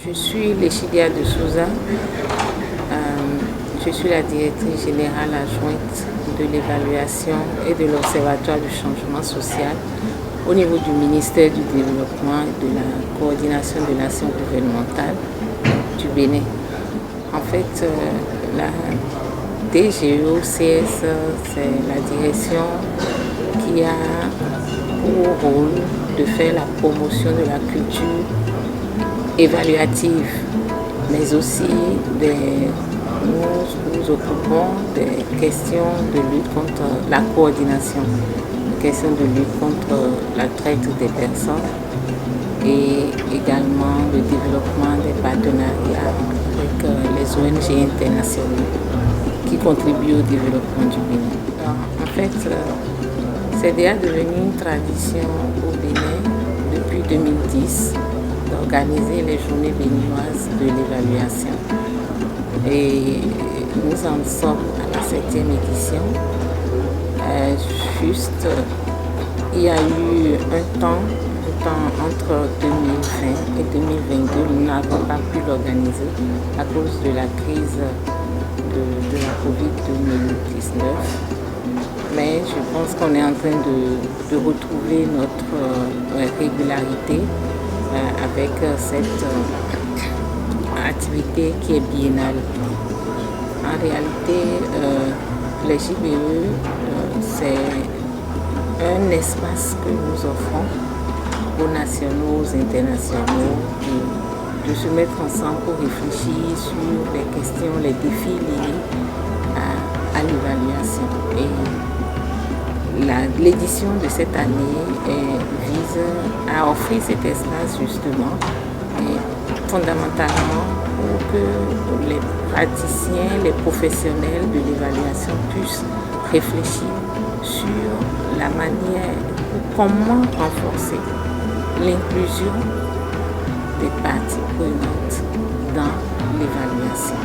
Je suis Léchidia de Souza. Je suis la directrice générale adjointe de l'évaluation et de l'Observatoire du changement social au niveau du ministère du Développement et de la coordination de l'action gouvernementale du Bénin. En fait, la DGO-CS, c'est la direction qui a pour rôle de faire la promotion de la culture évaluative, mais aussi nous occupons des questions de lutte contre la coordination, des questions de lutte contre la traite des personnes et également le développement des partenariats avec les ONG internationales qui contribuent au développement du Bénin. En fait, c'est déjà devenu une tradition au Bénin depuis 2010 d'organiser les journées béninoises de l'évaluation. Et nous en sommes à la 7e édition. Il y a eu un temps entre 2020 et 2022, nous n'avons pas pu l'organiser à cause de la crise de la Covid-19. Mais je pense qu'on est en train de retrouver notre régularité avec cette activité qui est biennale. En réalité, les JBE, c'est un espace que nous offrons aux nationaux, aux internationaux, de se mettre ensemble pour réfléchir sur les questions, les défis liés à l'évaluation. Et l'édition de cette année vise à offrir cet espace justement, et fondamentalement pour que les praticiens, les professionnels de l'évaluation puissent réfléchir sur la manière ou comment renforcer l'inclusion des parties prenantes dans l'évaluation.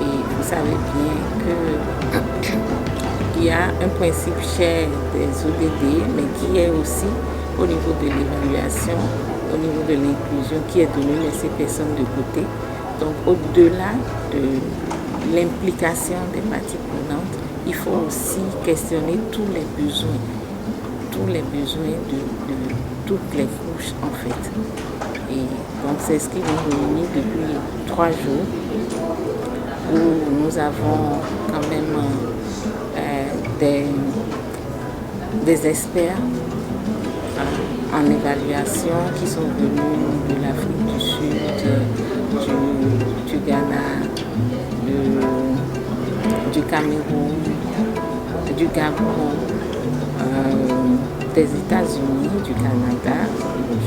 Et vous savez bien qu'il y a un principe cher des ODD, mais qui est aussi au niveau de l'évaluation, au niveau de l'inclusion, qui est de ne laisser personne de côté. Donc au-delà de l'implication des parties prenantes, il faut aussi questionner tous les besoins de toutes les couches en fait. Et donc c'est ce qui nous réunit depuis 3 jours où nous avons quand même des experts en évaluation qui sont venus de l'Afrique du Sud, du Ghana, du Cameroun, du Gabon, des États-Unis, du Canada,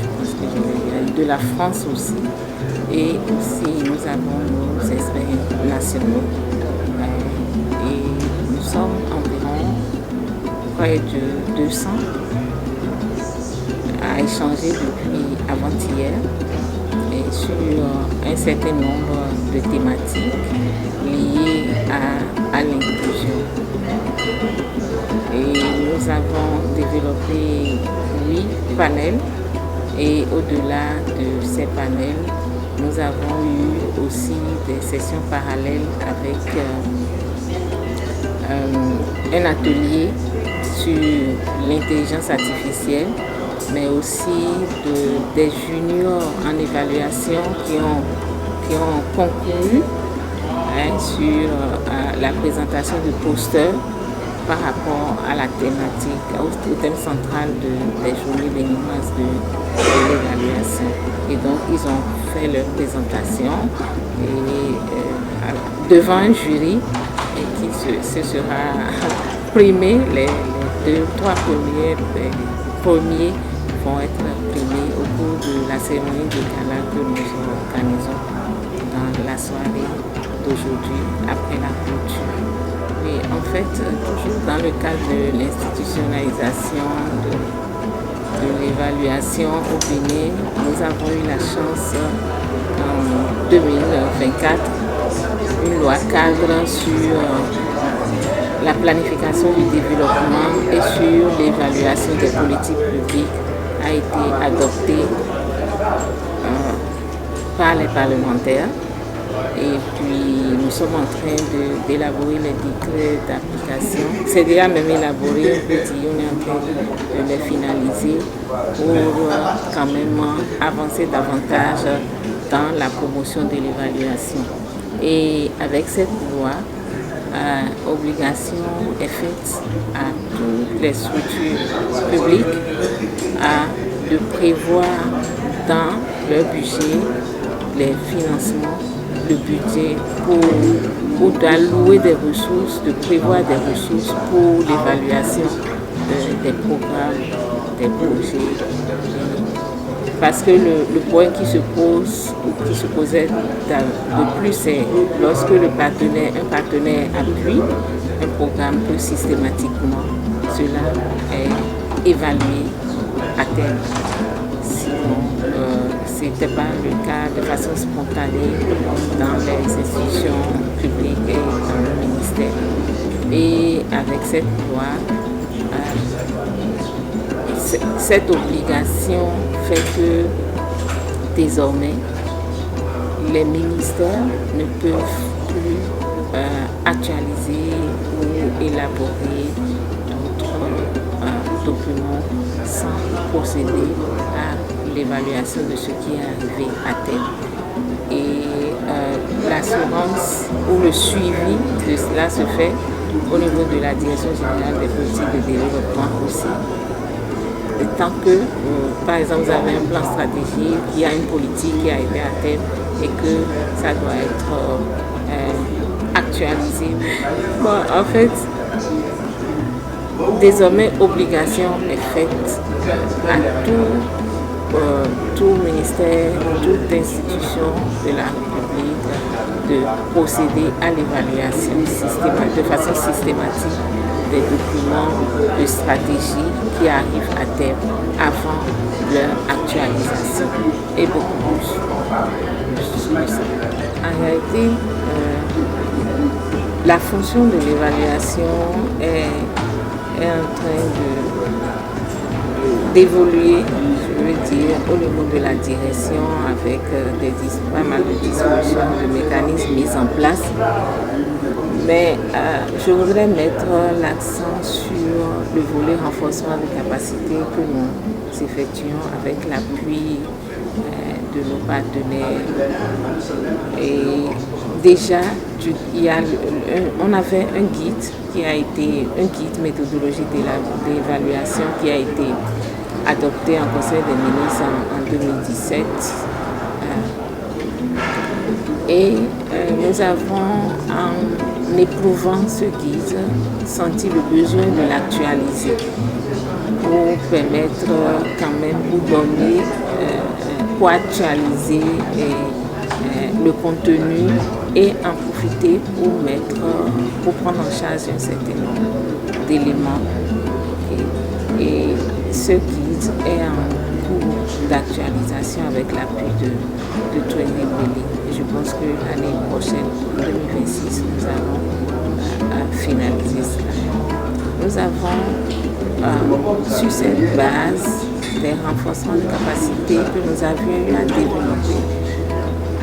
je pense que je vais dire, de la France aussi, et aussi nous avons nos experts nationaux. Et nous sommes environ près de 200 à échanger depuis avant-hier et sur un certain nombre de thématiques liées à l'inclusion. Et nous avons développé 8 panels et au-delà de ces panels, nous avons eu aussi des sessions parallèles avec un atelier sur l'intelligence artificielle, mais aussi des juniors en évaluation qui ont concouru sur la présentation de posters par rapport à la thématique, au thème central des journées béninoises de l'évaluation. Et donc, ils ont fait leur présentation devant un jury et qui se sera primé. Les 2-3 premiers vont être primés au cours de la cérémonie de gala que nous organisons dans la soirée d'aujourd'hui après la clôture. Et en fait, toujours dans le cadre de l'institutionnalisation de l'évaluation au Bénin, nous avons eu la chance en 2024, une loi cadre sur la planification du développement et sur l'évaluation des politiques publiques a été adoptée par les parlementaires. Et puis nous sommes en train d'élaborer les décrets d'application. C'est déjà même élaboré, on est en train de les finaliser pour quand même avancer davantage dans la promotion de l'évaluation. Et avec cette loi, obligation est faite à toutes les structures publiques de prévoir dans leur budget les financements, le budget pour d'allouer des ressources, de prévoir des ressources pour l'évaluation des programmes, des projets. Parce que le point qui se pose ou qui se posait de plus, c'est lorsque un partenaire appuie un programme que systématiquement cela est évalué à terme. Sinon, ce n'était pas le cas de façon spontanée dans les institutions publiques et dans le ministère. Et avec cette loi, cette obligation fait que désormais les ministères ne peuvent plus actualiser ou élaborer d'autres documents sans procéder à l'évaluation de ce qui est arrivé à terme. Et l'assurance ou le suivi de cela se fait au niveau de la Direction générale des politiques de développement aussi. Et tant que, par exemple, vous avez un plan stratégique, il y a une politique qui a été à terme et que ça doit être actualisé. Bon, en fait, désormais, obligation est faite à tout ministère, toute institution de la République de procéder à l'évaluation de façon systématique des documents de stratégie qui arrivent à terme avant leur actualisation et beaucoup plus que ça. En réalité, la fonction de l'évaluation est en train d'évoluer, je veux dire, au niveau de la direction avec pas mal de dispositions, de mécanismes mis en place. Mais je voudrais mettre l'accent sur le volet renforcement de capacité que nous effectuons avec l'appui de nos partenaires. Et déjà, on avait un guide méthodologique d'évaluation qui a été adopté en Conseil des ministres en 2017. Et nous avons, en éprouvant ce guide, senti le besoin de l'actualiser pour permettre quand même, pour actualiser le contenu et en profiter pour prendre en charge un certain nombre d'éléments. Et ce guide est en cours d'actualisation avec l'appui de Training Belly. Et je pense que l'année prochaine, 2026, nous allons finaliser cela. Nous avons, sur cette base, des renforcements de capacité que nous avions eu à développer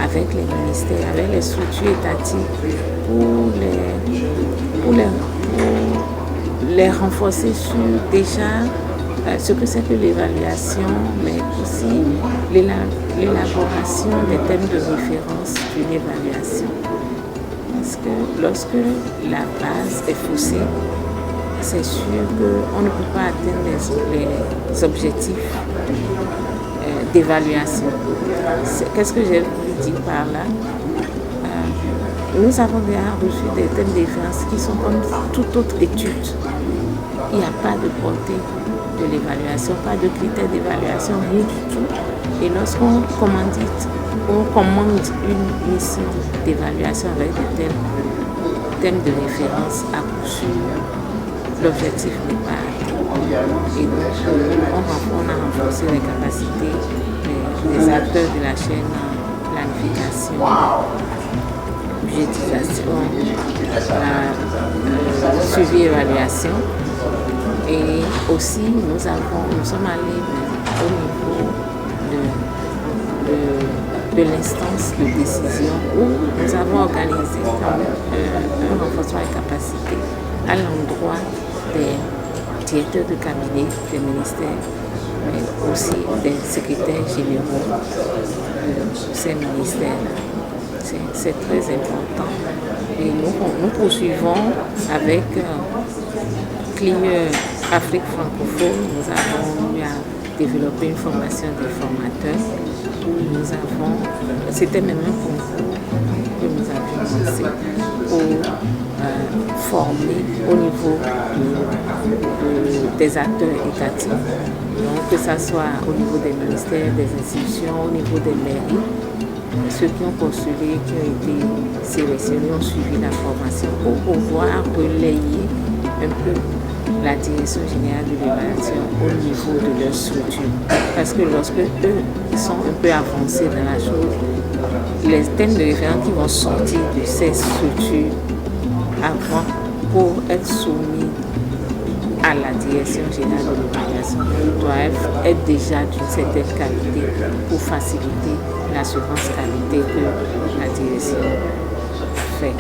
avec les ministères, avec les structures étatiques pour les renforcer sur déjà ce que c'est que l'évaluation, mais aussi l'élaboration des thèmes de référence d'une évaluation. Parce que lorsque la base est faussée, c'est sûr qu'on ne peut pas atteindre les objectifs d'évaluation. Qu'est-ce que j'ai voulu dire par là? Nous avons déjà reçu des thèmes de référence qui sont comme toute autre étude. Il n'y a pas de portée de l'évaluation, pas de critères d'évaluation, rien du tout. Et lorsqu'on commande une mission d'évaluation avec des thèmes de référence à coup sûr, l'objectif n'est pas atteint. Et donc, on a renforcé les capacités des acteurs de la chaîne planification, budgétisation, suivi évaluation. Et aussi, nous sommes allés au niveau de de l'instance de décision où nous avons organisé un renforcement de capacité à l'endroit des directeurs de cabinet des ministères, mais aussi des secrétaires généraux de ces ministères-là. C'est très important. Et nous poursuivons avec CLIE Afrique francophone. Nous avons eu à développer une formation des formateurs. C'était même un concours que nous avions lancé pour former au niveau des acteurs étatiques. Donc que ce soit au niveau des ministères, des institutions, au niveau des mairies. Ceux qui ont postulé, qui ont été sélectionnés, ont suivi la formation pour pouvoir relayer un peu la direction générale de l'évaluation au niveau de leur structure. Parce que lorsque eux sont un peu avancés dans la chose, les thèmes de référence qui vont sortir de ces structures avant pour être soumis à la direction générale de l'évaluation doivent être déjà d'une certaine qualité pour faciliter l'assurance qualité que la direction fait.